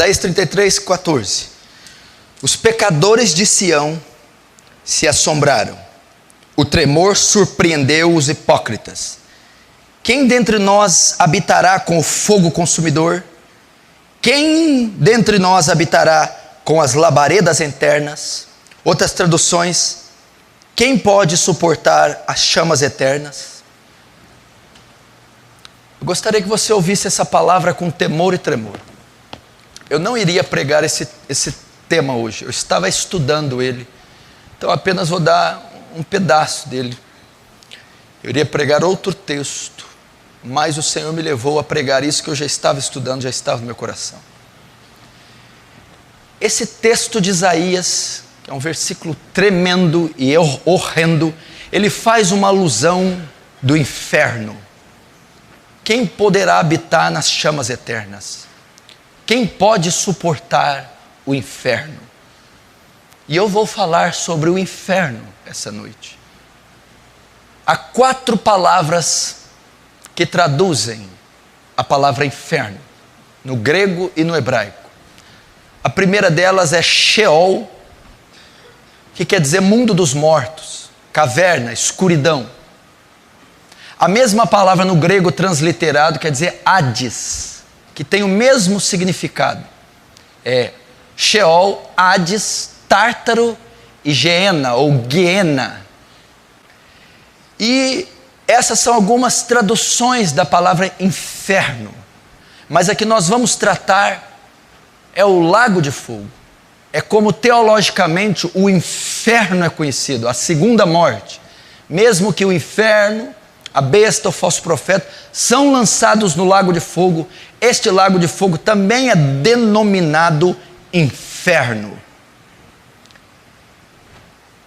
Isaías 33:14. Os pecadores de Sião se assombraram. O tremor surpreendeu os hipócritas. Quem dentre nós habitará com o fogo consumidor? Quem dentre nós habitará com as labaredas internas? Outras traduções: quem pode suportar as chamas eternas? Eu gostaria que você ouvisse essa palavra com temor e tremor. Eu não iria pregar esse tema hoje, eu estava estudando ele, então apenas vou dar um pedaço dele. Eu iria pregar outro texto, mas o Senhor me levou a pregar isso que eu já estava estudando, já estava no meu coração. Esse texto de Isaías, que é um versículo tremendo e horrendo, ele faz uma alusão do inferno. Quem poderá habitar nas chamas eternas? Quem pode suportar o inferno? E eu vou falar sobre o inferno essa noite. Há 4 palavras que traduzem a palavra inferno, no grego e no hebraico. A primeira delas é Sheol, que quer dizer mundo dos mortos, caverna, escuridão. A mesma palavra no grego transliterado quer dizer Hades, que tem o mesmo significado. É Sheol, Hades, Tártaro e Geena ou Guiena. E essas são algumas traduções da palavra inferno. Mas a que nós vamos tratar é o lago de fogo. É como teologicamente o inferno é conhecido, a segunda morte. Mesmo que o inferno, a besta, o falso profeta, são lançados no lago de fogo, este lago de fogo também é denominado inferno.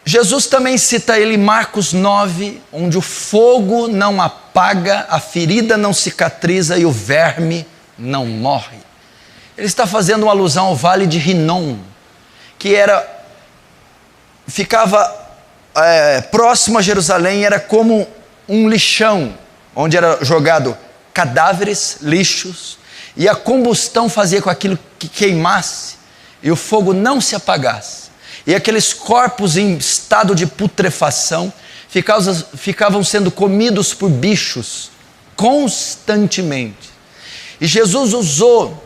Jesus também cita ele em Marcos 9, onde o fogo não apaga, a ferida não cicatriza e o verme não morre. Ele está fazendo uma alusão ao vale de Rinom, que ficava próximo a Jerusalém, era como um lixão, onde era jogado cadáveres, lixos, e a combustão fazia com aquilo que queimasse, e o fogo não se apagasse. E aqueles corpos em estado de putrefação ficavam sendo comidos por bichos constantemente. E Jesus usou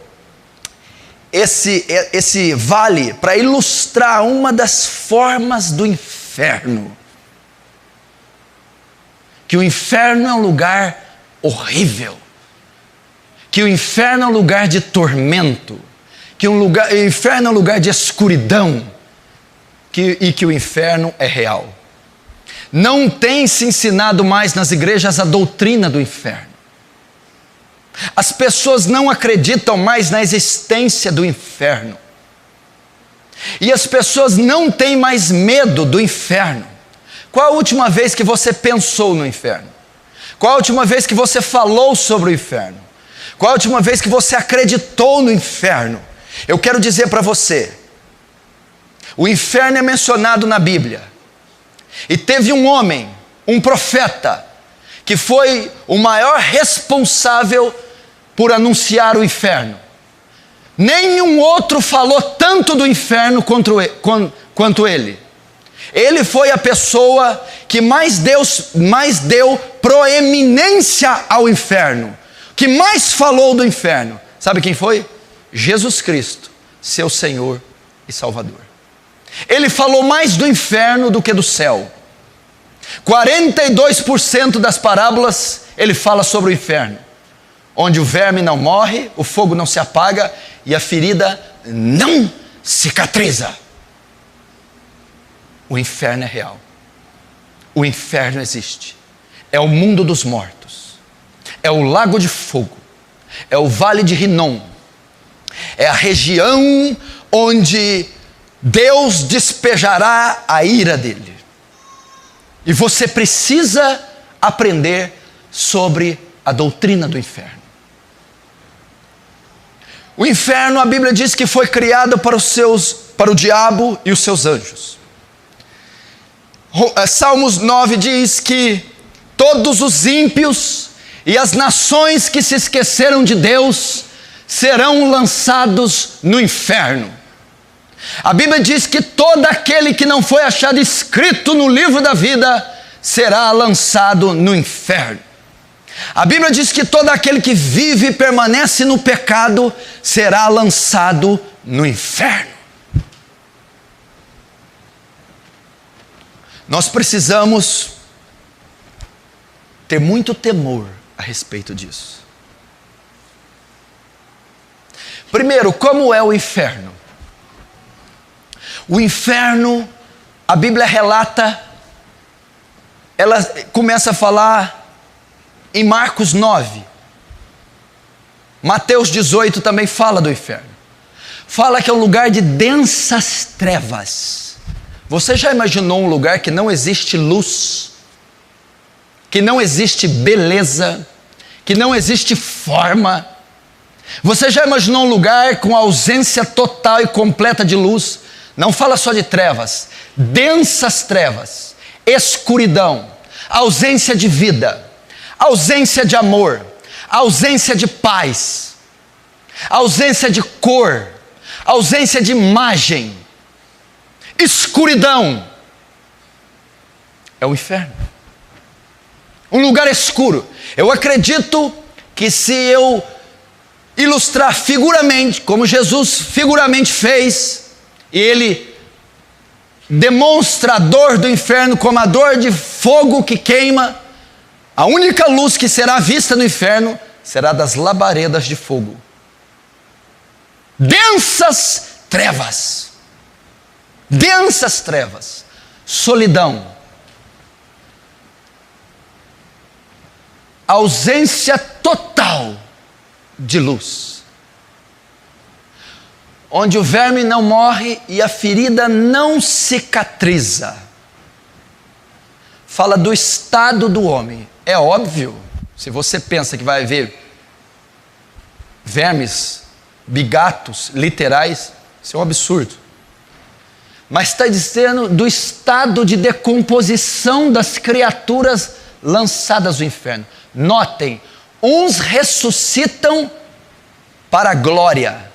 esse vale para ilustrar uma das formas do inferno. Que o inferno é um lugar horrível. Que o inferno é um lugar de tormento. Que o inferno é um lugar de escuridão. E que o inferno é real. Não tem se ensinado mais nas igrejas a doutrina do inferno. As pessoas não acreditam mais na existência do inferno. E as pessoas não têm mais medo do inferno. Qual a última vez que você pensou no inferno? Qual a última vez que você falou sobre o inferno? Qual a última vez que você acreditou no inferno? Eu quero dizer para você, o inferno é mencionado na Bíblia. E teve um homem, um profeta, que foi o maior responsável por anunciar o inferno. Nenhum outro falou tanto do inferno quanto ele. Ele foi a pessoa que mais deu proeminência ao inferno, que mais falou do inferno. Sabe quem foi? Jesus Cristo, seu Senhor e Salvador. Ele falou mais do inferno do que do céu. 42% das parábolas ele fala sobre o inferno, onde o verme não morre, o fogo não se apaga e a ferida não cicatriza. O inferno é real. O inferno existe. É o mundo dos mortos. É o lago de fogo. É o vale de Rinom. É a região onde Deus despejará a ira dele. E você precisa aprender sobre a doutrina do inferno. O inferno, a Bíblia diz que foi criado para o diabo e os seus anjos. Salmos 9 diz que todos os ímpios e as nações que se esqueceram de Deus serão lançados no inferno. A Bíblia diz que todo aquele que não foi achado escrito no livro da vida será lançado no inferno. A Bíblia diz que todo aquele que vive e permanece no pecado será lançado no inferno. Nós precisamos ter muito temor a respeito disso. Primeiro, como é o inferno? O inferno, a Bíblia relata, ela começa a falar em Marcos 9. Mateus 18 também fala do inferno. Fala que é um lugar de densas trevas. Você já imaginou um lugar que não existe luz, que não existe beleza, que não existe forma? Você já imaginou um lugar com ausência total e completa de luz? Não fala só de trevas, densas trevas, escuridão, ausência de vida, ausência de amor, ausência de paz, ausência de cor, ausência de imagem, escuridão. É o inferno. Um lugar escuro. Eu acredito que se eu ilustrar figuramente, como Jesus figuramente fez, e ele demonstra a dor do inferno como a dor de fogo que queima, a única luz que será vista no inferno será das labaredas de fogo. Densas trevas. Densas trevas. Solidão. Ausência total de luz. Onde o verme não morre e a ferida não cicatriza. Fala do estado do homem. É óbvio, se você pensa que vai haver vermes, bigatos, literais, isso é um absurdo. Mas está dizendo do estado de decomposição das criaturas lançadas no inferno. Notem, uns ressuscitam para a glória,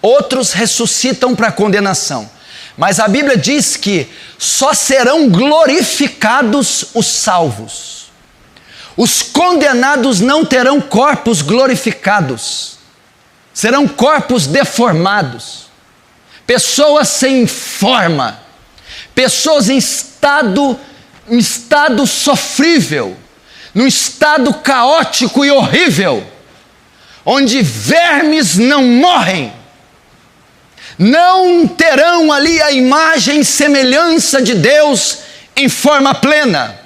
outros ressuscitam para a condenação. Mas a Bíblia diz que só serão glorificados os salvos. Os condenados não terão corpos glorificados. Serão corpos deformados. Pessoas sem forma. Pessoas em estado sofrível. Num estado caótico e horrível. Onde vermes não morrem. Não terão ali a imagem e semelhança de Deus em forma plena.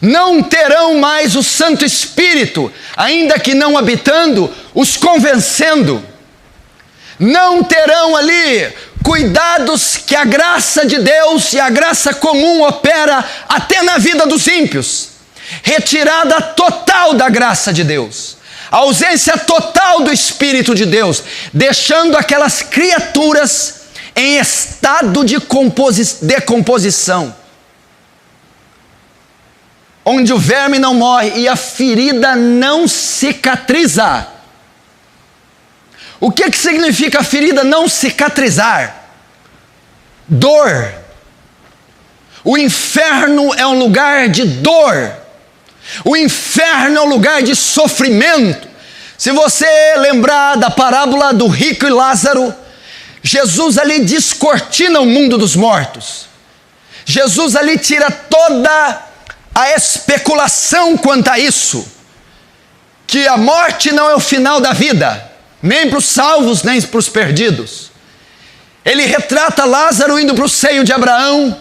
Não terão mais o Santo Espírito, ainda que não habitando, os convencendo. Não terão ali cuidados que a graça de Deus e a graça comum opera até na vida dos ímpios. Retirada total da graça de Deus. A ausência total do Espírito de Deus, deixando aquelas criaturas em estado de decomposição, onde o verme não morre e a ferida não cicatriza. O que significa a ferida não cicatrizar? Dor. O inferno é um lugar de dor. O inferno é um lugar de sofrimento. Se você lembrar da parábola do rico e Lázaro, Jesus ali descortina o mundo dos mortos. Jesus ali tira toda a especulação quanto a isso, que a morte não é o final da vida, nem para os salvos, nem para os perdidos. Ele retrata Lázaro indo para o seio de Abraão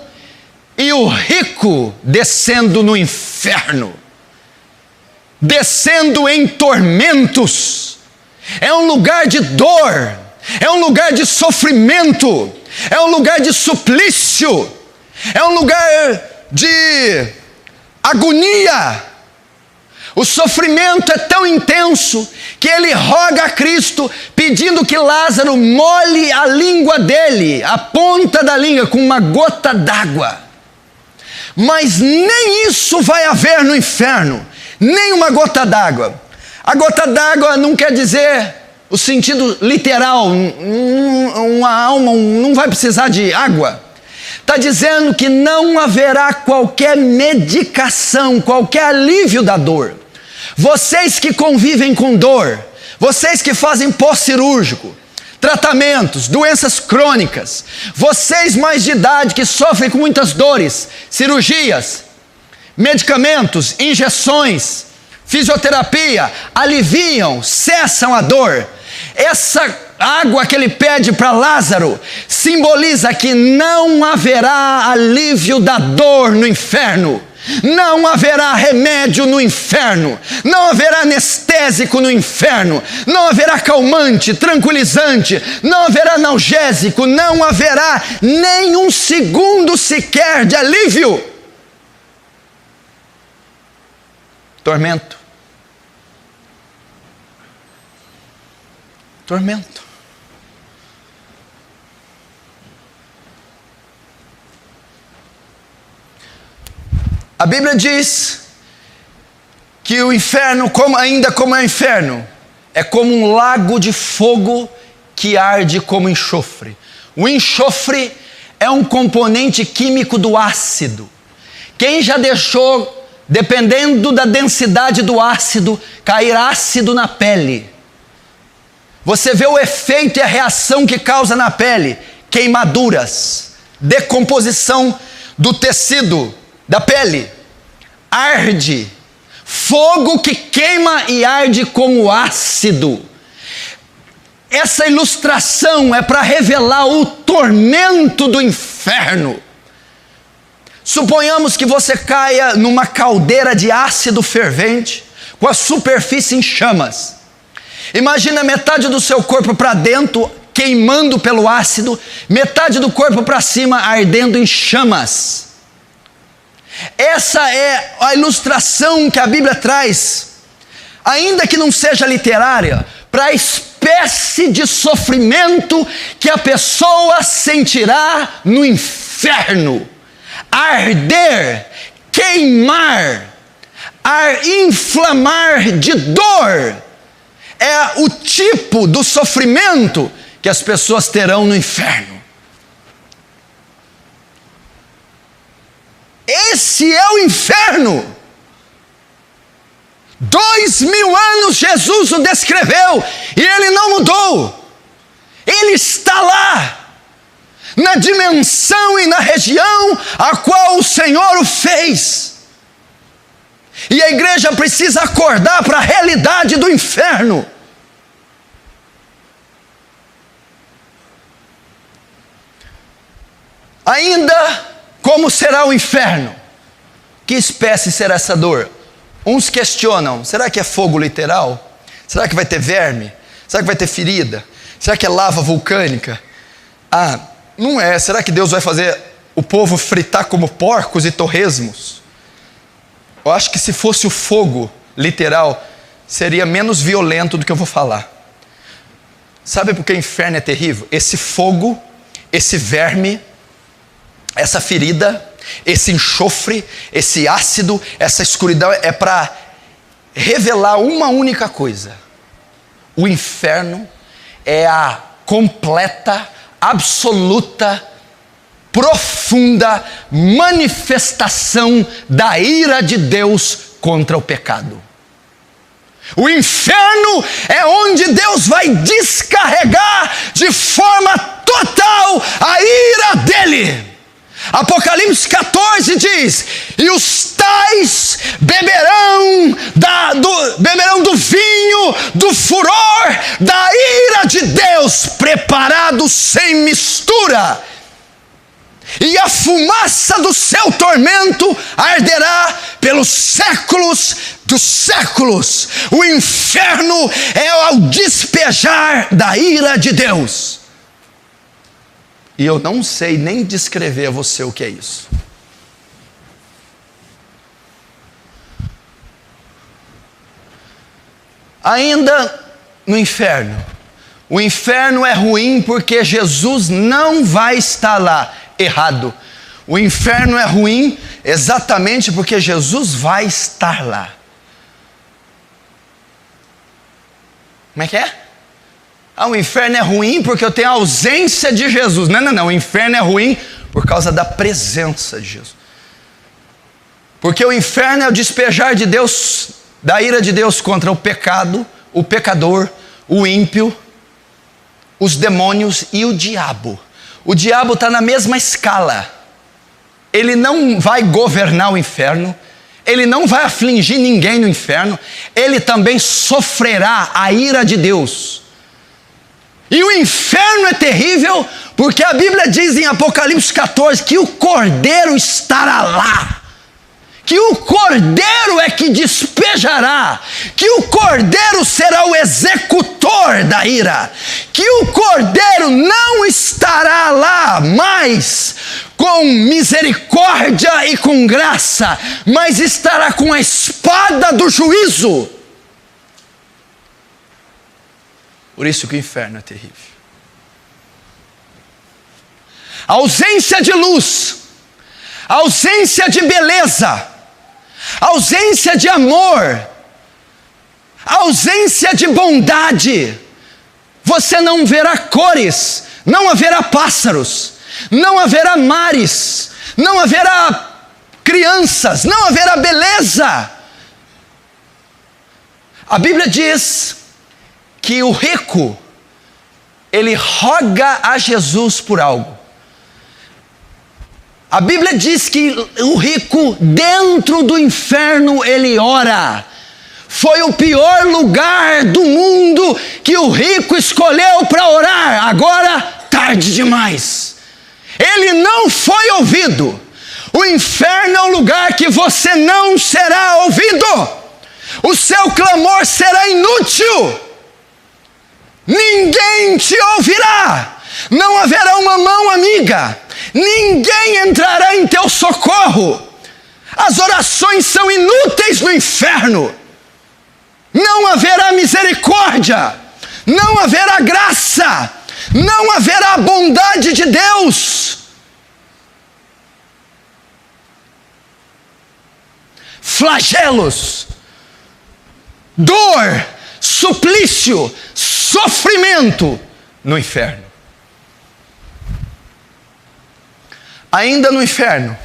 e o rico descendo no inferno. Descendo em tormentos. É um lugar de dor, é um lugar de sofrimento, é um lugar de suplício, é um lugar de agonia. O sofrimento é tão intenso que ele roga a Cristo pedindo que Lázaro molhe a língua dele, a ponta da língua, com uma gota d'água. Mas nem isso vai haver no inferno. Nem uma gota d'água. A gota d'água não quer dizer o sentido literal, uma alma não vai precisar de água. Está dizendo que não haverá qualquer medicação, qualquer alívio da dor. Vocês que convivem com dor, vocês que fazem pós-cirúrgico, tratamentos, doenças crônicas, vocês mais de idade que sofrem com muitas dores, cirurgias, medicamentos, injeções, fisioterapia, aliviam, cessam a dor. Essa água que ele pede para Lázaro simboliza que não haverá alívio da dor no inferno. Não haverá remédio no inferno, não haverá anestésico no inferno, não haverá calmante, tranquilizante, não haverá analgésico, não haverá nem um segundo sequer de alívio. Tormento. Tormento. A Bíblia diz que o inferno, ainda como é o inferno, é como um lago de fogo que arde como enxofre. O enxofre é um componente químico do ácido. Quem já deixou, dependendo da densidade do ácido, cair ácido na pele? Você vê o efeito e a reação que causa na pele: queimaduras, decomposição do tecido da pele, arde, fogo que queima e arde como ácido. Essa ilustração é para revelar o tormento do inferno. Suponhamos que você caia numa caldeira de ácido fervente, com a superfície em chamas. Imagina metade do seu corpo para dentro, queimando pelo ácido, metade do corpo para cima, ardendo em chamas. Essa é a ilustração que a Bíblia traz, ainda que não seja literária, para a espécie de sofrimento que a pessoa sentirá no inferno. Arder, queimar, inflamar de dor, é o tipo do sofrimento que as pessoas terão no inferno. Esse é o inferno. 2000 anos Jesus o descreveu e ele não mudou. Ele está lá, na dimensão e na região a qual o Senhor o fez. E a igreja precisa acordar para a realidade do inferno. Ainda como será o inferno? Que espécie será essa dor? Uns questionam: será que é fogo literal? Será que vai ter verme? Será que vai ter ferida? Será que é lava vulcânica? Ah, não é. Será que Deus vai fazer o povo fritar como porcos e torresmos? Eu acho que se fosse o fogo literal, seria menos violento do que eu vou falar. Sabe por que o inferno é terrível? Esse fogo, esse verme, essa ferida, esse enxofre, esse ácido, essa escuridão é para revelar uma única coisa: o inferno é a completa, absoluta, profunda manifestação da ira de Deus contra o pecado. O inferno é onde Deus vai descarregar de forma total a ira dele. Apocalipse 14 diz: e os tais beberão do vinho do furor da ira de Deus, preparado sem mistura, e a fumaça do seu tormento arderá pelos séculos dos séculos. O inferno é ao despejar da ira de Deus. E eu não sei nem descrever a você o que é isso. Ainda no inferno. O inferno é ruim porque Jesus não vai estar lá. Errado. O inferno é ruim exatamente porque Jesus vai estar lá. Como é que é? O inferno é ruim porque eu tenho a ausência de Jesus. Não. O inferno é ruim por causa da presença de Jesus. Porque o inferno é o despejar de Deus, da ira de Deus contra o pecado, o pecador, o ímpio, os demônios e o diabo. O diabo está na mesma escala. Ele não vai governar o inferno. Ele não vai afligir ninguém no inferno. Ele também sofrerá a ira de Deus. E o inferno é terrível, porque a Bíblia diz em Apocalipse 14 que o Cordeiro estará lá. Que o Cordeiro é que despejará, que o Cordeiro será o executor da ira, que o Cordeiro não estará lá mais com misericórdia e com graça, mas estará com a espada do juízo. Por isso que o inferno é terrível. A ausência de luz, a ausência de beleza, a ausência de amor, a ausência de bondade. Você não verá cores, não haverá pássaros, não haverá mares, não haverá crianças, não haverá beleza. A Bíblia diz que o rico, ele roga a Jesus por algo. A Bíblia diz que o rico dentro do inferno ele ora. Foi o pior lugar do mundo que o rico escolheu para orar. Agora, tarde demais. Ele não foi ouvido. O inferno é um lugar que você não será ouvido. O seu clamor será inútil. Ninguém te ouvirá. Não haverá uma mão amiga. Ninguém entrará em teu socorro. As orações são inúteis no inferno. Não haverá misericórdia. Não haverá graça. Não haverá bondade de Deus. Flagelos, dor, suplício, sofrimento no inferno. Ainda no inferno,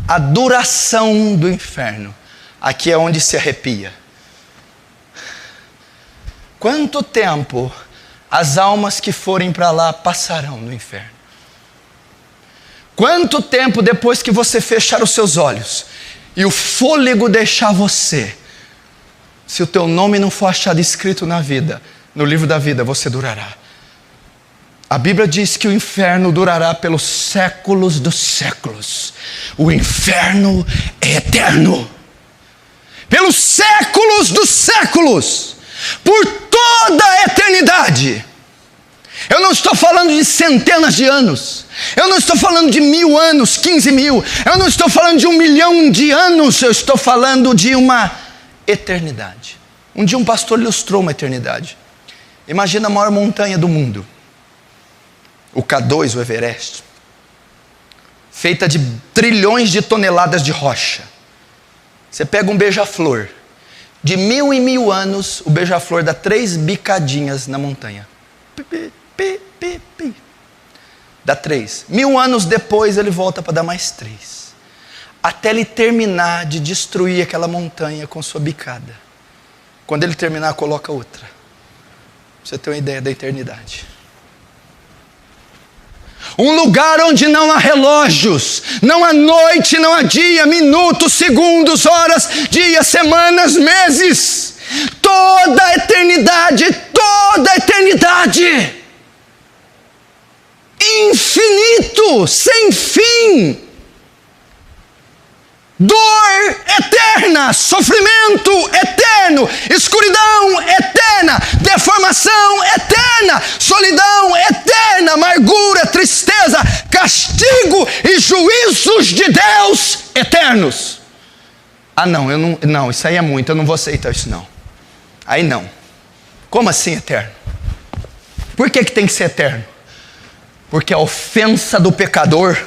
a duração do inferno, aqui é onde se arrepia. Quanto tempo as almas que forem para lá passarão no inferno? Quanto tempo depois que você fechar os seus olhos e o fôlego deixar você, se o teu nome não for achado escrito na vida, no livro da vida, você durará? A Bíblia diz que o inferno durará pelos séculos dos séculos. O inferno é eterno. Pelos séculos dos séculos. Por toda a eternidade. Eu não estou falando de centenas de anos. Eu não estou falando de 1000 anos, 15 mil. Eu não estou falando de 1 milhão de anos. Eu estou falando de uma eternidade. Um dia um pastor ilustrou uma eternidade. Imagina a maior montanha do mundo. O K2, o Everest. Feita de trilhões de toneladas de rocha. Você pega um beija-flor. De 1000 em 1000 anos, o beija-flor dá 3 bicadinhas na montanha. Dá 3. 1000 anos depois ele volta para dar mais 3. Até ele terminar de destruir aquela montanha com sua bicada. Quando ele terminar, coloca outra. Pra você ter uma ideia da eternidade. Um lugar onde não há relógios, não há noite, não há dia, minutos, segundos, horas, dias, semanas, meses. Toda a eternidade, infinito, sem fim. Dor eterna, sofrimento eterno, escuridão eterna, deformação eterna, solidão eterna, amargura, tristeza, castigo e juízos de Deus eternos. Não, isso aí é muito, eu não vou aceitar isso não. Aí não. Como assim eterno? Por que tem que ser eterno? Porque a ofensa do pecador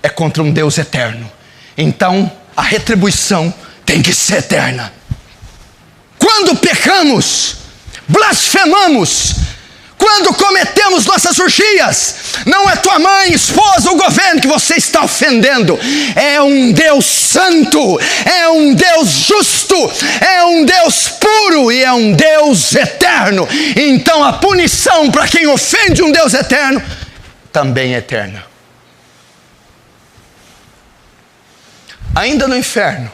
é contra um Deus eterno. Então, a retribuição tem que ser eterna. Quando pecamos, blasfemamos, quando cometemos nossas orgias, não é tua mãe, esposa ou governo que você está ofendendo, é um Deus santo, é um Deus justo, é um Deus puro e é um Deus eterno. Então a punição para quem ofende um Deus eterno também é eterna. Ainda no inferno,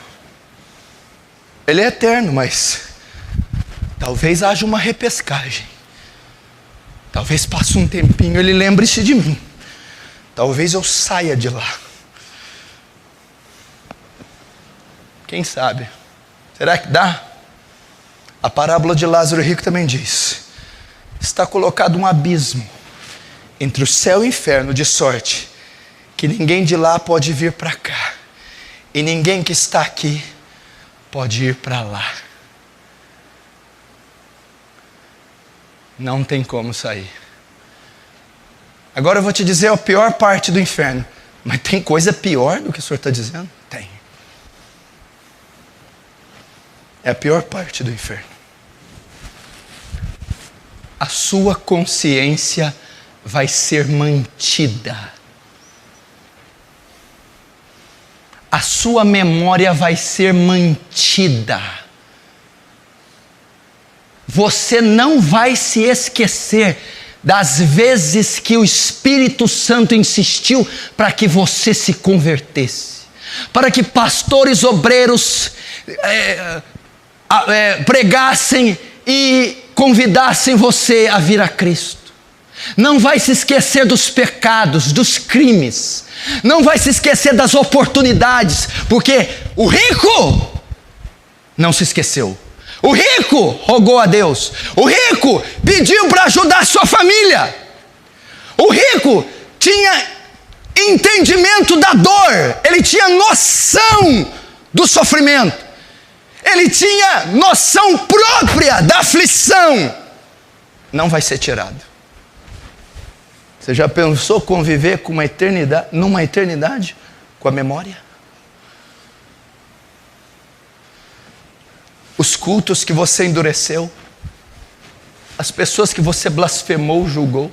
ele é eterno, mas talvez haja uma repescagem. Talvez passe um tempinho, ele lembre-se de mim. Talvez eu saia de lá. Quem sabe? Será que dá? A parábola de Lázaro Rico também diz: está colocado um abismo entre o céu e o inferno, de sorte que ninguém de lá pode vir para cá, e ninguém que está aqui pode ir para lá. Não tem como sair. Agora eu vou te dizer a pior parte do inferno. Mas tem coisa pior do que o senhor está dizendo? Tem. É a pior parte do inferno. A sua consciência vai ser mantida. A sua memória vai ser mantida. Você não vai se esquecer das vezes que o Espírito Santo insistiu para que você se convertesse, para que pastores, obreiros pregassem e convidassem você a vir a Cristo. Não vai se esquecer dos pecados, dos crimes. Não vai se esquecer das oportunidades, porque o rico não se esqueceu. O rico rogou a Deus. O rico pediu para ajudar a sua família. O rico tinha entendimento da dor. Ele tinha noção do sofrimento. Ele tinha noção própria da aflição. Não vai ser tirado. Você já pensou conviver com numa eternidade com a memória? Os cultos que você endureceu, as pessoas que você blasfemou, julgou,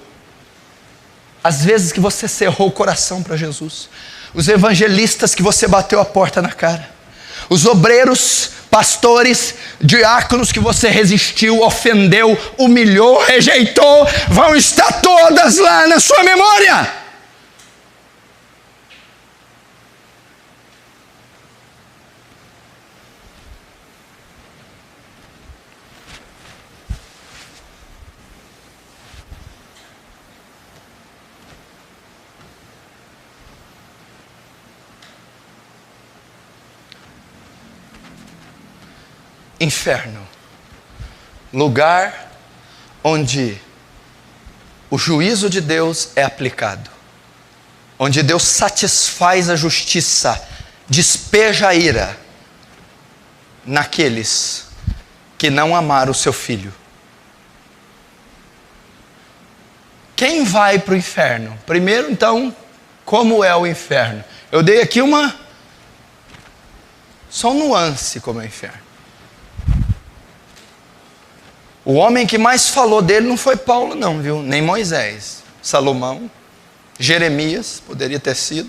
as vezes que você cerrou o coração para Jesus, os evangelistas que você bateu a porta na cara, os obreiros, pastores, diáconos que você resistiu, ofendeu, humilhou, rejeitou, vão estar todas lá na sua memória. Inferno, lugar onde o juízo de Deus é aplicado, onde Deus satisfaz a justiça, despeja a ira naqueles que não amaram o seu filho. Quem vai para o inferno? Primeiro, então, como é o inferno? Eu dei aqui só um nuance como é o inferno. O homem que mais falou dele não foi Paulo não, viu? Nem Moisés, Salomão, Jeremias, poderia ter sido,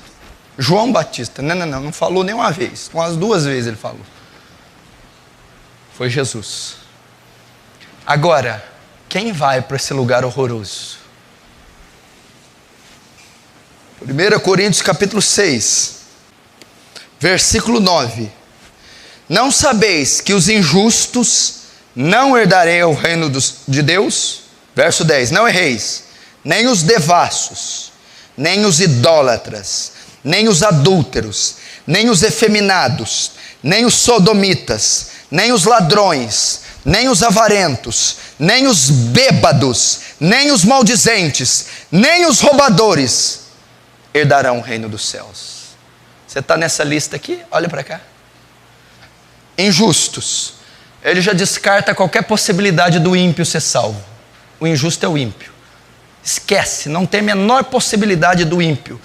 João Batista, não falou nem uma vez, umas 2 vezes ele falou. Foi Jesus. Agora, quem vai para esse lugar horroroso? 1 Coríntios capítulo 6, versículo 9. Não sabeis que os injustos não herdarei o reino de Deus? Verso 10, não erreis, nem os devassos, nem os idólatras, nem os adúlteros, nem os efeminados, nem os sodomitas, nem os ladrões, nem os avarentos, nem os bêbados, nem os maldizentes, nem os roubadores herdarão o reino dos céus. Você está nessa lista aqui? Olha para cá. Injustos. Ele já descarta qualquer possibilidade do ímpio ser salvo. O injusto é o ímpio. Esquece, não tem a menor possibilidade do ímpio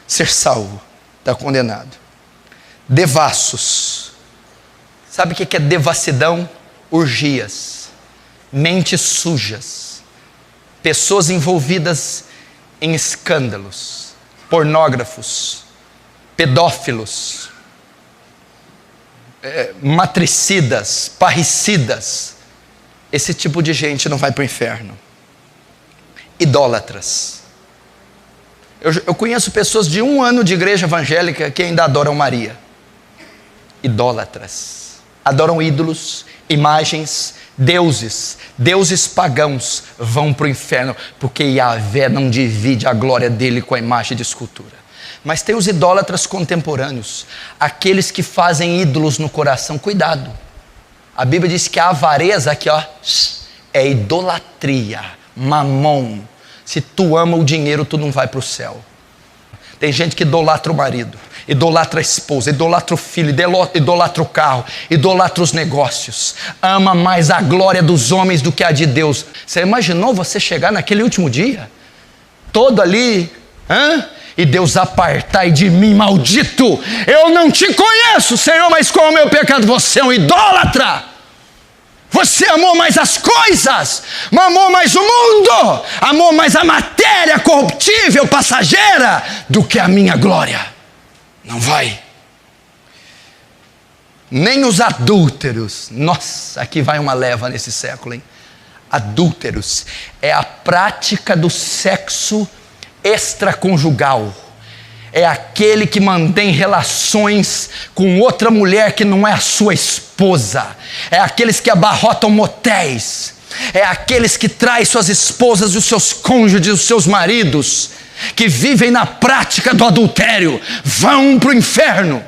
ser salvo. Está condenado. Devassos. Sabe o que é devassidão? Orgias. mentes sujas, pessoas envolvidas em escândalos, pornógrafos, pedófilos, matricidas, parricidas. Esse tipo de gente não vai para o inferno. Idólatras. Eu conheço pessoas de 1 ano de igreja evangélica que ainda adoram Maria. Idólatras. Adoram ídolos, imagens, deuses pagãos vão para o inferno, porque Yahvé não divide a glória dele com a imagem de escultura. Mas tem os idólatras contemporâneos, aqueles que fazem ídolos no coração. Cuidado, a Bíblia diz que a avareza aqui, ó, é idolatria, mamon. Se tu ama o dinheiro, tu não vai para o céu. Tem gente que idolatra o marido, idolatra a esposa, idolatra o filho, idolatra o carro, idolatra os negócios, ama mais a glória dos homens do que a de Deus. Você imaginou você chegar naquele último dia, todo ali, e Deus apartai de mim, maldito, eu não te conheço, Senhor, mas com o meu pecado você é um idólatra. Você amou mais as coisas, amou mais o mundo, amou mais a matéria corruptível, passageira, do que a minha glória. Não vai. Nem os adúlteros. Nossa, aqui vai uma leva nesse século, hein? Adúlteros é a prática do sexo extraconjugal. É aquele que mantém relações com outra mulher que não é a sua esposa. É aqueles que abarrotam motéis. É aqueles que traem suas esposas e os seus cônjuges, os seus maridos, que vivem na prática do adultério, vão para o inferno.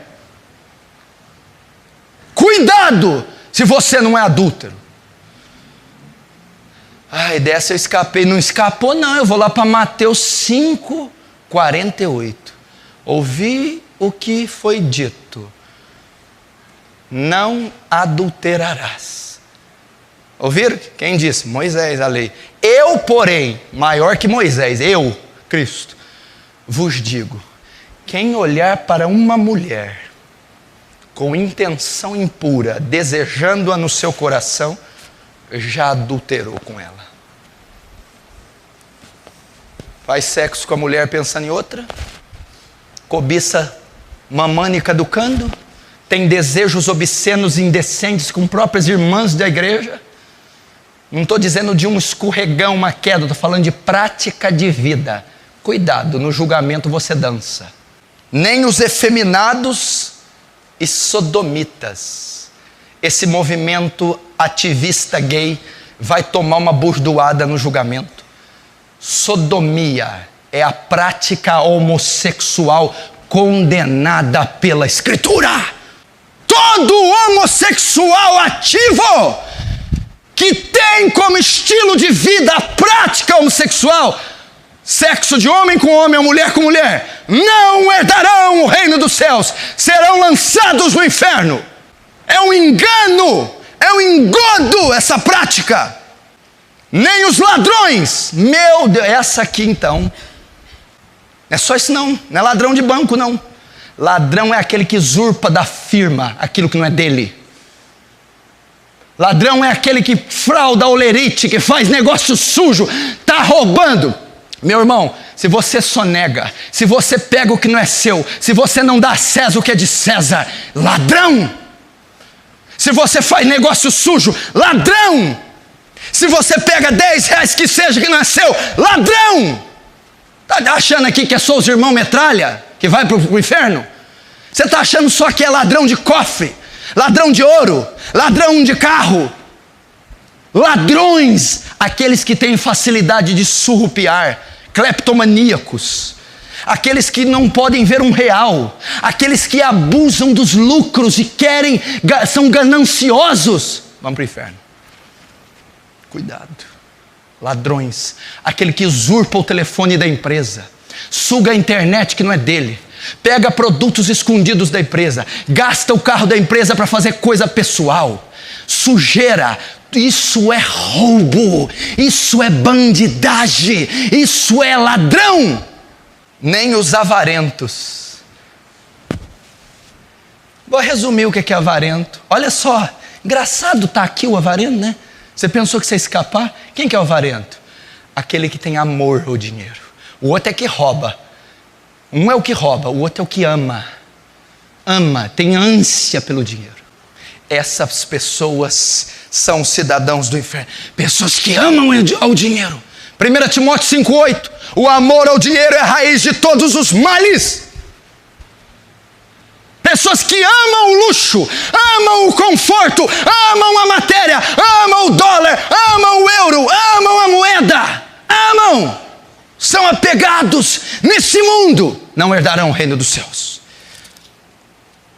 Cuidado se você não é adúltero. Ai, dessa eu escapei. Não escapou não, eu vou lá para Mateus 5:48. Ouvi o que foi dito: não adulterarás. Ouviram? Quem disse? Moisés, a lei. Eu, porém, maior que Moisés, eu, Cristo, vos digo: quem olhar para uma mulher com intenção impura, desejando-a no seu coração, já adulterou com ela. Faz sexo com a mulher pensando em outra, cobiça mamânica do cando, tem desejos obscenos e indecentes com próprias irmãs da igreja. Não estou dizendo de um escorregão, uma queda, estou falando de prática de vida. Cuidado, no julgamento você dança. Nem os efeminados e sodomitas. Esse movimento ativista gay vai tomar uma burdoada no julgamento. Sodomia é a prática homossexual condenada pela Escritura. Todo homossexual ativo que tem como estilo de vida a prática homossexual, sexo de homem com homem, mulher com mulher, não herdarão o reino dos céus, serão lançados no inferno. É um engano, é um engodo essa prática. Nem os ladrões, meu Deus, essa aqui então, não é só isso não é ladrão de banco não. Ladrão é aquele que usurpa da firma aquilo que não é dele. Ladrão é aquele que frauda olerite, que faz negócio sujo, está roubando. Meu irmão, se você sonega, se você pega o que não é seu, se você não dá a César o que é de César, ladrão. Se você faz negócio sujo, ladrão. Se você pega 10 reais que seja que não é seu, ladrão. Está achando aqui que é só os irmãos metralha que vai para o inferno? Você está achando só que é ladrão de cofre, ladrão de ouro, ladrão de carro? Ladrões, aqueles que têm facilidade de surrupiar, cleptomaníacos, aqueles que não podem ver um real, aqueles que abusam dos lucros e são gananciosos, vão para o inferno. Cuidado. Ladrões, aquele que usurpa o telefone da empresa, suga a internet que não é dele, pega produtos escondidos da empresa, gasta o carro da empresa para fazer coisa pessoal, sujeira. Isso é roubo, isso é bandidagem, isso é ladrão. Nem os avarentos. Vou resumir o que é avarento. Olha só, engraçado tá aqui o avarento, né? Você pensou que você ia escapar? Quem que é o avarento? Aquele que tem amor ao dinheiro. O outro é que rouba. Um é o que rouba, o outro é o que ama. Ama, tem ânsia pelo dinheiro. Essas pessoas são cidadãos do inferno. Pessoas que amam ao dinheiro. 1 Timóteo 5,8. O amor ao dinheiro é a raiz de todos os males. Pessoas que amam o luxo, amam o conforto, amam a matéria, amam o dólar, amam o euro, amam a moeda, amam, são apegados nesse mundo, não herdarão o reino dos céus.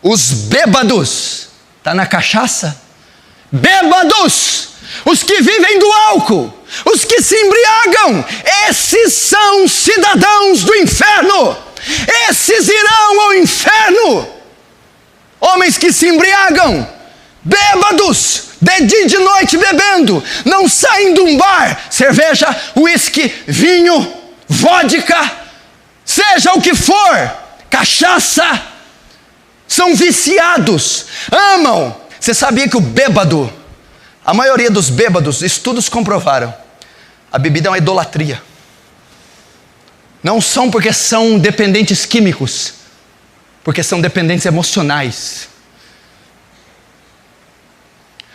Os bêbados, está na cachaça? Bêbados, os que vivem do álcool, os que se embriagam, esses são cidadãos do inferno, esses irão ao inferno. Homens que se embriagam, bêbados, de dia e de noite bebendo, não saem de um bar, cerveja, uísque, vinho, vodka, seja o que for, cachaça, são viciados, amam. Você sabia que o bêbado, a maioria dos bêbados, estudos comprovaram, a bebida é uma idolatria. Não são porque são dependentes químicos, porque são dependentes emocionais.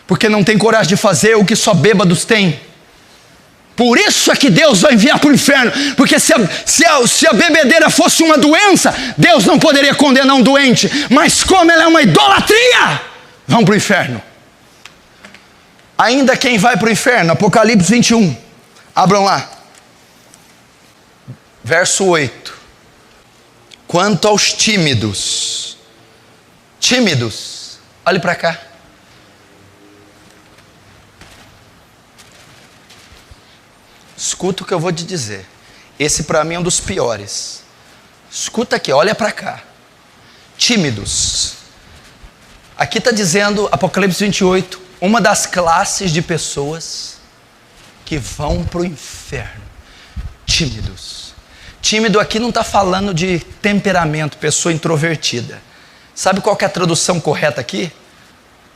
Porque não tem coragem de fazer o que só bêbados têm. Por isso é que Deus vai enviar para o inferno. Porque se a bebedeira fosse uma doença, Deus não poderia condenar um doente. Mas como ela é uma idolatria, vão para o inferno. Ainda quem vai para o inferno, Apocalipse 21. Abram lá. Verso 8. Quanto aos tímidos, olhe para cá. Escuta o que eu vou te dizer. Esse para mim é um dos piores. Escuta aqui, olha para cá. Tímidos. Aqui está dizendo, Apocalipse 28, uma das classes de pessoas que vão para o inferno. Tímidos. Tímido aqui não está falando de temperamento, pessoa introvertida. Sabe qual que é a tradução correta aqui?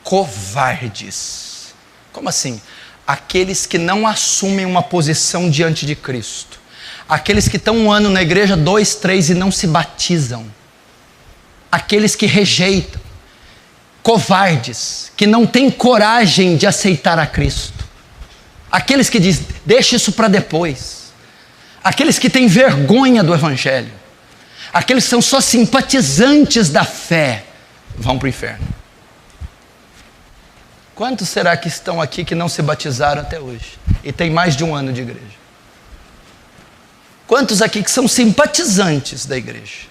Covardes. Como assim? Aqueles que não assumem uma posição diante de Cristo. Aqueles que estão um ano na igreja, 2, 3 e não se batizam. Aqueles que rejeitam. Covardes, que não têm coragem de aceitar a Cristo. Aqueles que dizem, deixa isso para depois. Aqueles que têm vergonha do Evangelho, aqueles que são só simpatizantes da fé, vão para o inferno. Quantos será que estão aqui que não se batizaram até hoje? E tem mais de um ano de igreja? Quantos aqui que são simpatizantes da igreja,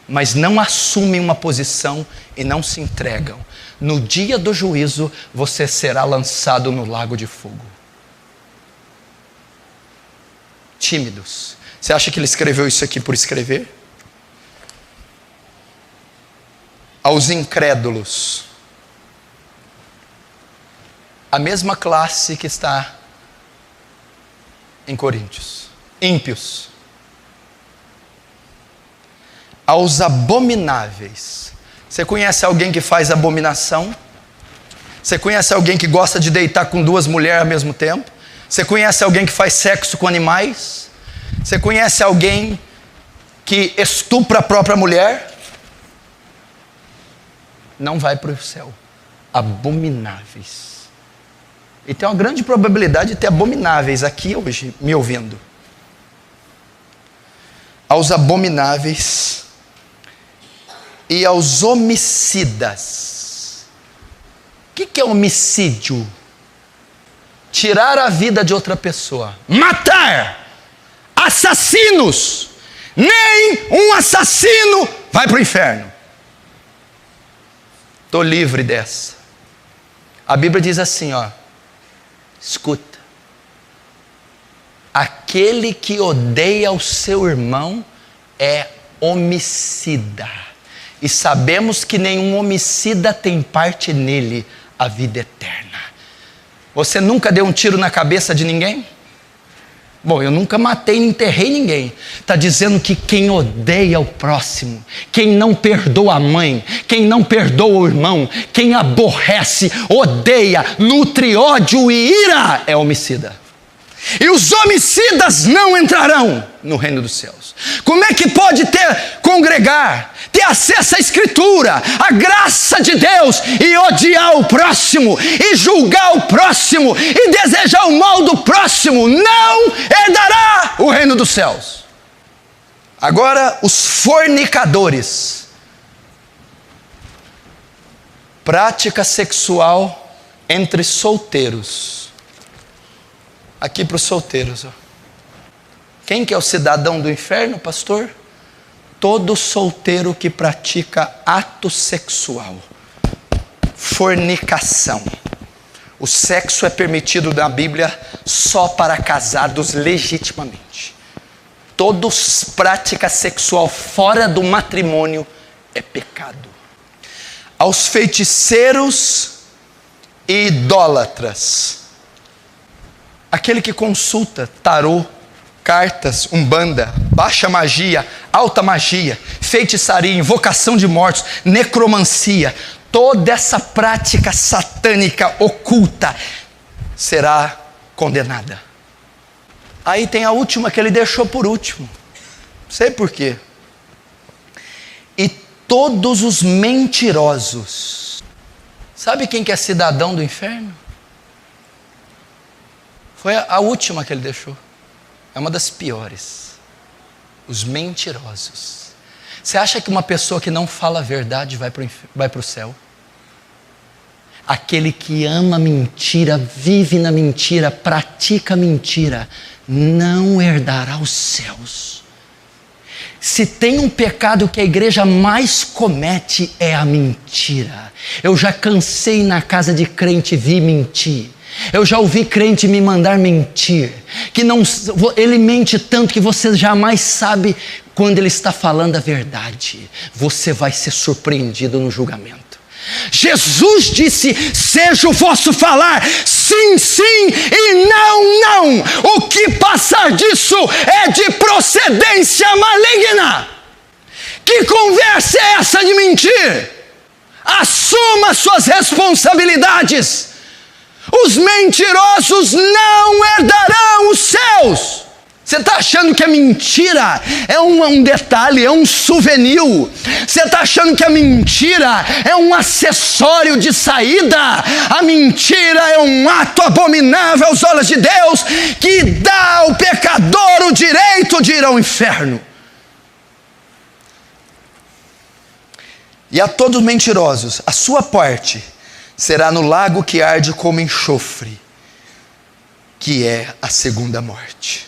mas não assumem uma posição e não se entregam? No dia do juízo, você será lançado no lago de fogo. Tímidos. Você acha que ele escreveu isso aqui por escrever? Aos incrédulos. A mesma classe que está em Coríntios. Ímpios. Aos abomináveis. Você conhece alguém que faz abominação? Você conhece alguém que gosta de deitar com 2 mulheres ao mesmo tempo? Você conhece alguém que faz sexo com animais? Você conhece alguém que estupra a própria mulher? Não vai para o céu. Abomináveis. E tem uma grande probabilidade de ter abomináveis aqui hoje, me ouvindo. Aos abomináveis e aos homicidas. O que é homicídio? Tirar a vida de outra pessoa. Matar. Assassinos. Nem um assassino vai para o inferno. Estou livre dessa. A Bíblia diz assim, ó. Escuta. Aquele que odeia o seu irmão é homicida. E sabemos que nenhum homicida tem parte nele, a vida eterna. Você nunca deu um tiro na cabeça de ninguém? Bom, eu nunca matei nem enterrei ninguém. Está dizendo que quem odeia o próximo, quem não perdoa a mãe, quem não perdoa o irmão, quem aborrece, odeia, nutre ódio e ira, é homicida. E os homicidas não entrarão no reino dos céus. Como é que pode congregar, ter acesso à Escritura, à graça de Deus, e odiar o próximo, e julgar o próximo, e desejar o mal do próximo? Não herdará o reino dos céus. Agora, os fornicadores. Prática sexual entre solteiros. Aqui para os solteiros. Ó. Quem que é o cidadão do inferno, pastor? Todo solteiro que pratica ato sexual. Fornicação. O sexo é permitido na Bíblia só para casados legitimamente. Toda prática sexual fora do matrimônio é pecado. Aos feiticeiros e idólatras. Aquele que consulta tarô, cartas, umbanda, baixa magia, alta magia, feitiçaria, invocação de mortos, necromancia, toda essa prática satânica oculta será condenada. Aí tem a última que ele deixou por último. Sei por quê. E todos os mentirosos. Sabe quem que é cidadão do inferno? Foi a última que ele deixou. É uma das piores. Os mentirosos. Você acha que uma pessoa que não fala a verdade vai para o céu? Aquele que ama mentira, vive na mentira, pratica mentira, não herdará os céus. Se tem um pecado que a igreja mais comete, é a mentira. Eu já cansei na casa de crente vir mentir. Eu já ouvi crente me mandar mentir, que não, ele mente tanto que você jamais sabe quando ele está falando a verdade. Você vai ser surpreendido no julgamento. Jesus disse: seja o vosso falar sim, sim e não, não. O que passar disso é de procedência maligna. Que conversa é essa de mentir? Assuma suas responsabilidades. Os mentirosos não herdarão os céus. Você está achando que a mentira é um detalhe, é um souvenir? Você está achando que a mentira é um acessório de saída? A mentira é um ato abominável aos olhos de Deus, que dá ao pecador o direito de ir ao inferno. E a todos os mentirosos, a sua parte será no lago que arde como enxofre, que é a segunda morte.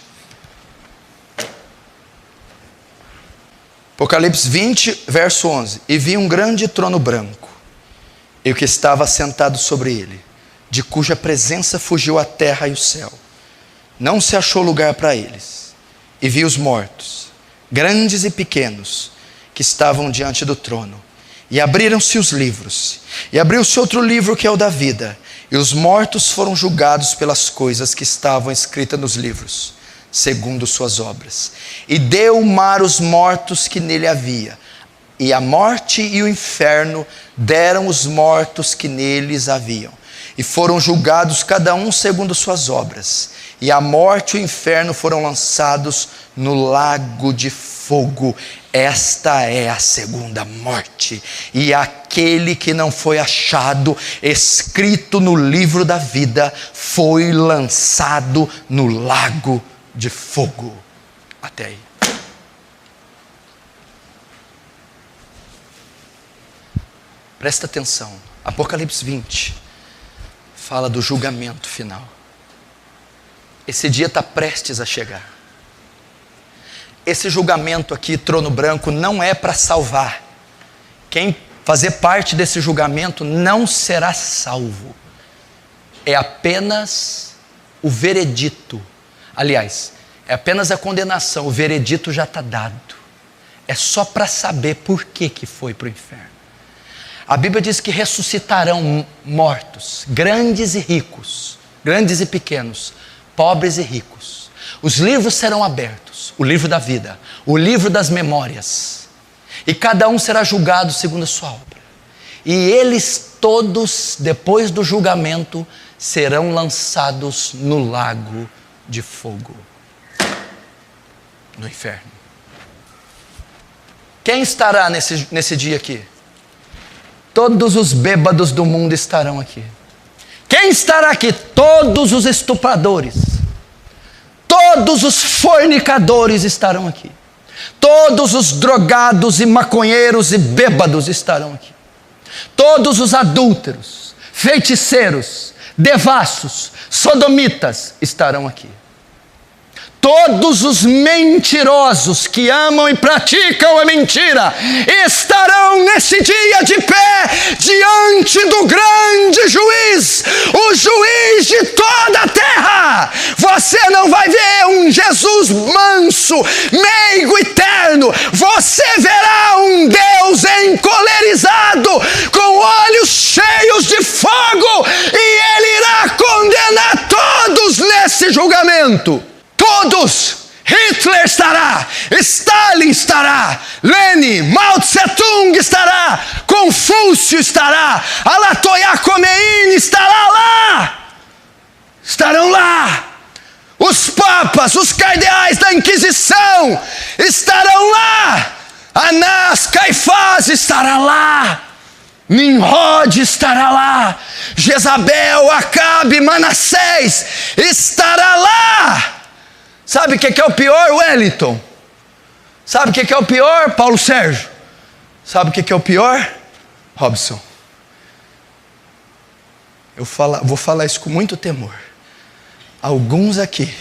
Apocalipse 20, verso 11. E vi um grande trono branco, e o que estava sentado sobre ele, de cuja presença fugiu a terra e o céu. Não se achou lugar para eles. E vi os mortos, grandes e pequenos, que estavam diante do trono. E abriram-se os livros, e abriu-se outro livro que é o da vida, e os mortos foram julgados pelas coisas que estavam escritas nos livros, segundo suas obras. E deu o mar os mortos que nele havia, e a morte e o inferno deram os mortos que neles haviam, e foram julgados cada um segundo suas obras. E a morte e o inferno foram lançados no lago de fogo. Esta é a segunda morte. E aquele que não foi achado escrito no livro da vida foi lançado no lago de fogo. Até aí. Presta atenção. Apocalipse 20 fala do julgamento final. Esse dia está prestes a chegar. Esse julgamento aqui, trono branco, não é para salvar. Quem fazer parte desse julgamento não será salvo. É apenas o veredito. Aliás, é apenas a condenação. O veredito já está dado. É só para saber por que foi para o inferno. A Bíblia diz que ressuscitarão mortos, grandes e ricos, grandes e pequenos, pobres e ricos. Os livros serão abertos, o livro da vida, o livro das memórias, e cada um será julgado segundo a sua obra. E eles todos, depois do julgamento, serão lançados no lago de fogo, no inferno. Quem estará nesse dia aqui? Todos os bêbados do mundo estarão aqui. Quem estará aqui? Todos os estupradores, todos os fornicadores estarão aqui. Todos os drogados e maconheiros e bêbados estarão aqui. Todos os adúlteros, feiticeiros, devassos, sodomitas estarão aqui. Todos os mentirosos que amam e praticam a mentira estarão nesse dia de pé diante do grande juiz, o juiz de toda a terra. Você não vai ver um Jesus manso, meigo e terno. Você verá um Deus encolerizado, com olhos cheios de fogo, e Ele irá condenar todos nesse julgamento. Todos. Hitler estará, Stalin estará, Lenin, Mao Tse-tung estará, Confúcio estará, Ayatollah Khomeini estará lá. Estarão lá. Os papas, os cardeais da Inquisição estarão lá. Anás, Caifás estará lá. Nimrod estará lá. Jezabel, Acabe, Manassés estará lá. Sabe o que é o pior, Wellington? Sabe o que é o pior, Paulo Sérgio? Sabe o que é o pior, Robson? Vou falar isso com muito temor. Alguns aqui,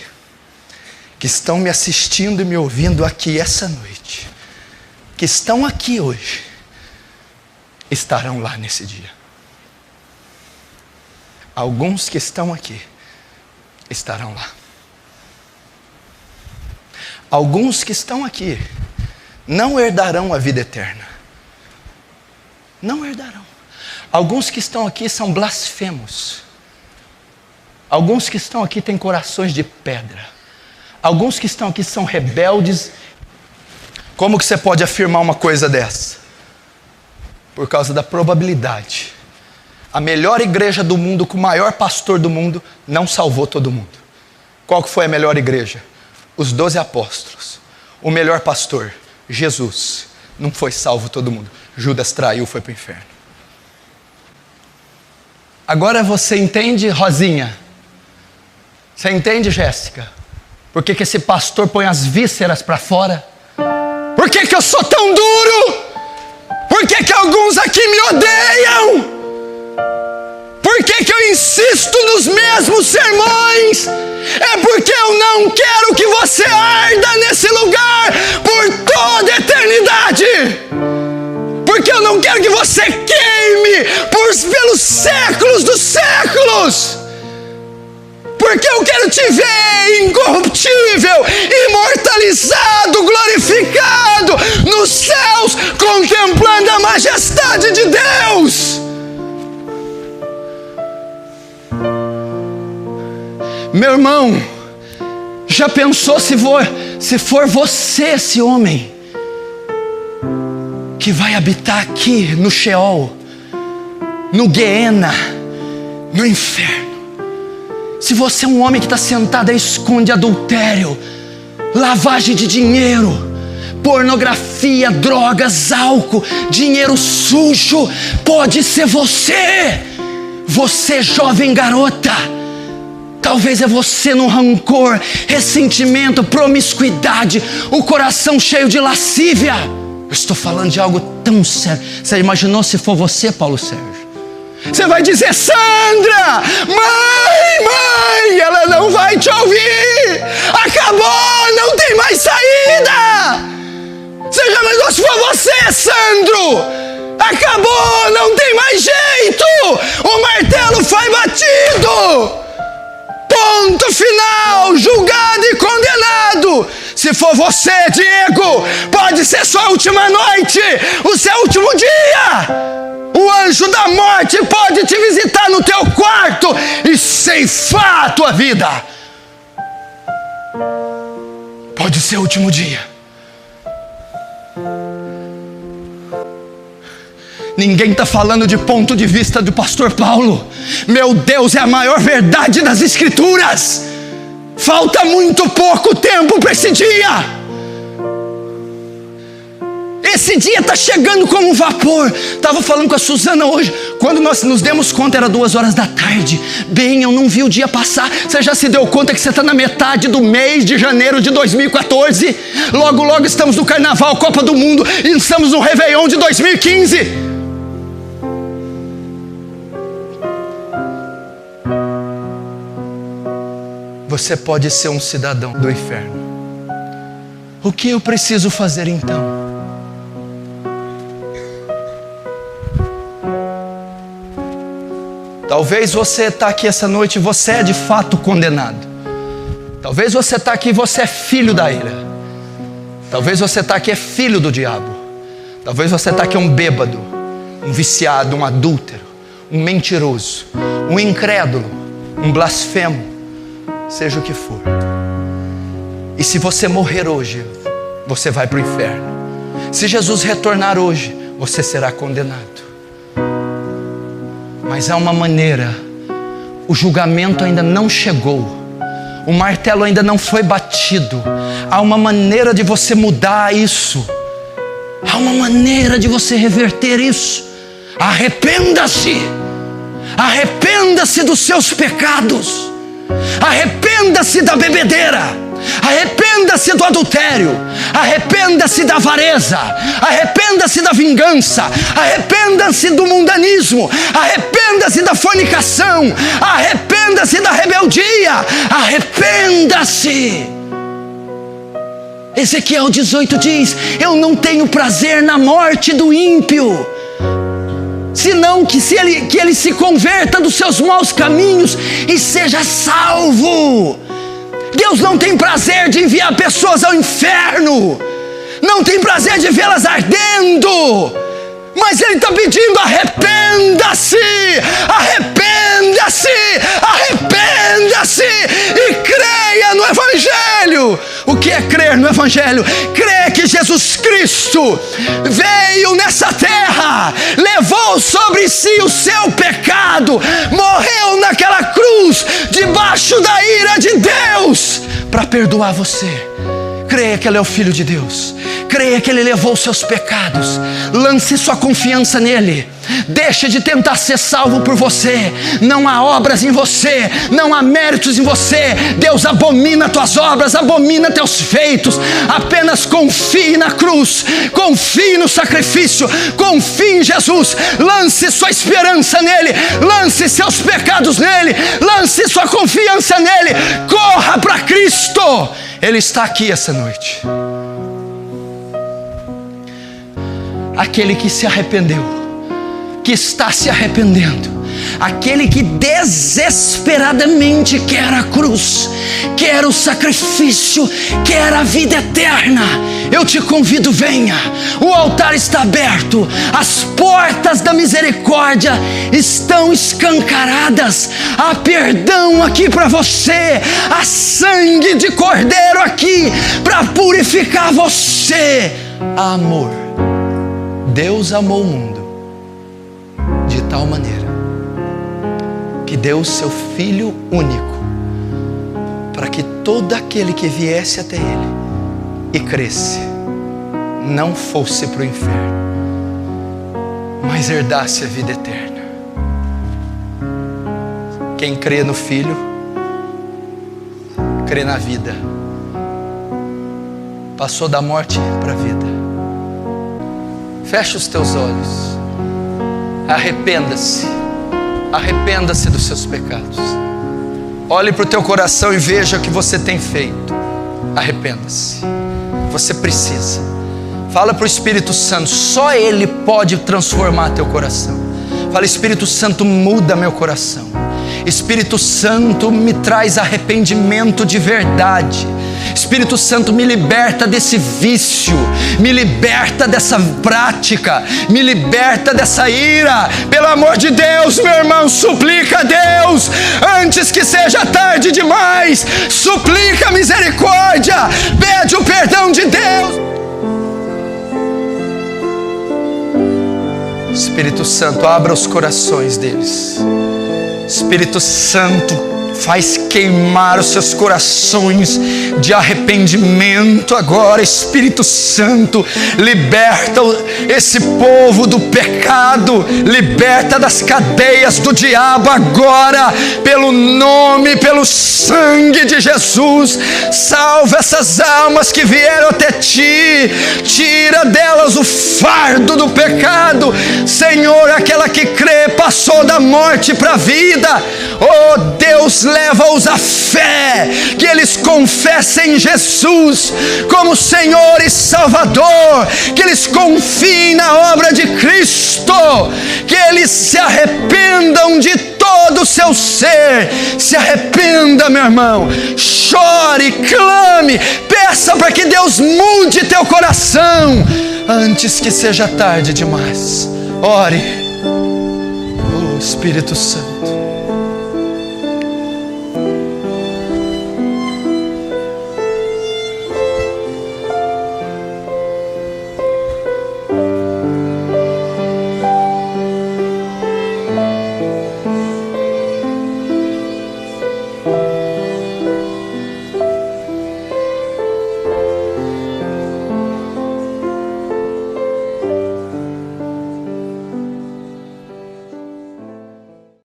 que estão me assistindo e me ouvindo aqui essa noite, que estão aqui hoje, estarão lá nesse dia. Alguns que estão aqui, estarão lá. Alguns que estão aqui não herdarão a vida eterna. Não herdarão. Alguns que estão aqui são blasfemos. Alguns que estão aqui têm corações de pedra. Alguns que estão aqui são rebeldes. Como que você pode afirmar uma coisa dessa? Por causa da probabilidade. A melhor igreja do mundo, com o maior pastor do mundo, não salvou todo mundo. Qual que foi a melhor igreja? Os 12 apóstolos. O melhor pastor, Jesus, não foi salvo todo mundo. Judas traiu, foi para o inferno. Agora você entende, Rosinha? Você entende, Jéssica? Por que esse pastor põe as vísceras para fora? Por que eu sou tão duro? Por que alguns aqui me odeiam? Por que eu insisto nos mesmos sermões? É porque eu não quero que você arda nesse lugar por toda a eternidade. Porque eu não quero que você queime pelos séculos dos séculos. Porque eu quero te ver incorruptível, imortalizado, glorificado nos céus, contemplando a majestade de Deus. Meu irmão, já pensou se for você esse homem que vai habitar aqui no Sheol, no Guiena, no inferno? Se você é um homem que está sentado e esconde adultério, lavagem de dinheiro, pornografia, drogas, álcool, dinheiro sujo, pode ser você. Você, jovem garota. Talvez é você no rancor, ressentimento, promiscuidade, o coração cheio de lascívia. Eu estou falando de algo tão sério. Você imaginou se for você, Paulo Sérgio? Você vai dizer: Sandra, mãe, ela não vai te ouvir. Acabou, não tem mais saída. Você já imaginou se for você, Sandro? Acabou, não tem mais jeito. O martelo foi batido. Ponto final, julgado e condenado. Se for você, Diego, pode ser sua última noite, o seu último dia. O anjo da morte pode te visitar no teu quarto e ceifar a tua vida. Pode ser o último dia. Ninguém está falando de ponto de vista do pastor Paulo. Meu Deus, é a maior verdade das Escrituras. Falta muito pouco tempo para esse dia. Esse dia está chegando como um vapor. Estava falando com a Suzana hoje. Quando nós nos demos conta, era 2h da tarde. Bem, eu não vi o dia passar. Você já se deu conta que você está na metade do mês de janeiro de 2014? Logo, logo estamos no Carnaval, Copa do Mundo, e estamos no Réveillon de 2015. Você pode ser um cidadão do inferno. O que eu preciso fazer então? Talvez você está aqui essa noite e você é de fato condenado. Talvez você está aqui e você é filho da ira. Talvez você está aqui e é filho do diabo. Talvez você está aqui um bêbado, um viciado, um adúltero, um mentiroso, um incrédulo, um blasfemo, seja o que for. E se você morrer hoje, você vai para o inferno. Se Jesus retornar hoje, você será condenado. Mas há uma maneira. O julgamento ainda não chegou. O martelo ainda não foi batido. Há uma maneira de você mudar isso. Há uma maneira de você reverter isso. Arrependa-se. Arrependa-se dos seus pecados. Arrependa-se da bebedeira. Arrependa-se do adultério. Arrependa-se da avareza. Arrependa-se da vingança. Arrependa-se do mundanismo. Arrependa-se da fornicação. Arrependa-se da rebeldia. Arrependa-se. Ezequiel 18 diz: eu não tenho prazer na morte do ímpio, senão que ele se converta dos seus maus caminhos e seja salvo. Deus não tem prazer de enviar pessoas ao inferno, não tem prazer de vê-las ardendo, mas Ele está pedindo: arrependa-se, arrependa-se, arrependa-se e creia no Evangelho. O que é crer no Evangelho? Crer que Jesus Cristo veio nessa terra, levou sobre si o seu pecado, morreu naquela cruz, debaixo da ira de Deus, para perdoar você. Creia que Ele é o Filho de Deus. Creia que Ele levou os seus pecados. Lance sua confiança nele. Deixe de tentar ser salvo por você. Não há obras em você, não há méritos em você. Deus abomina tuas obras, abomina teus feitos. Apenas confie na cruz, confie no sacrifício, confie em Jesus. Lance sua esperança nele, lance seus pecados nele, lance sua confiança nele. Corra para Cristo. Ele está aqui essa noite. Aquele que se arrependeu, que está se arrependendo, aquele que desesperadamente quer a cruz, quer o sacrifício, quer a vida eterna. Eu te convido, venha. O altar está aberto, as portas da misericórdia estão escancaradas. Há perdão aqui para você, há sangue de cordeiro aqui para purificar você. Amor. Deus amou o mundo de tal maneira que deu o seu Filho único, para que todo aquele que viesse até Ele e cresce não fosse para o inferno, mas herdasse a vida eterna. Quem crê no Filho, crê na vida. Passou da morte para a vida. Feche os teus olhos. Arrependa-se. Arrependa-se dos seus pecados. Olhe para o teu coração e veja o que você tem feito. Arrependa-se. Você precisa. Fala para o Espírito Santo. Só Ele pode transformar teu coração. Fala: Espírito Santo, muda meu coração. Espírito Santo, me traz arrependimento de verdade. Espírito Santo, me liberta desse vício, me liberta dessa prática, me liberta dessa ira. Pelo amor de Deus, meu irmão, suplica a Deus antes que seja tarde demais. Suplica misericórdia, pede o perdão de Deus. Espírito Santo, abra os corações deles. Espírito Santo, faz queimar os seus corações de arrependimento agora. Espírito Santo, liberta esse povo do pecado, liberta das cadeias do diabo agora, pelo nome, pelo sangue de Jesus. Salva essas almas que vieram até Ti, tira delas o fardo do pecado. Senhor, aquela que crê passou da morte para a vida. Oh Deus, leva-os à fé, que eles confessem Jesus como Senhor e Salvador, que eles confiem na obra de Cristo, que eles se arrependam de todo o seu ser. Se arrependa, meu irmão, chore, clame, peça para que Deus mude teu coração antes que seja tarde demais. Ore, oh Espírito Santo.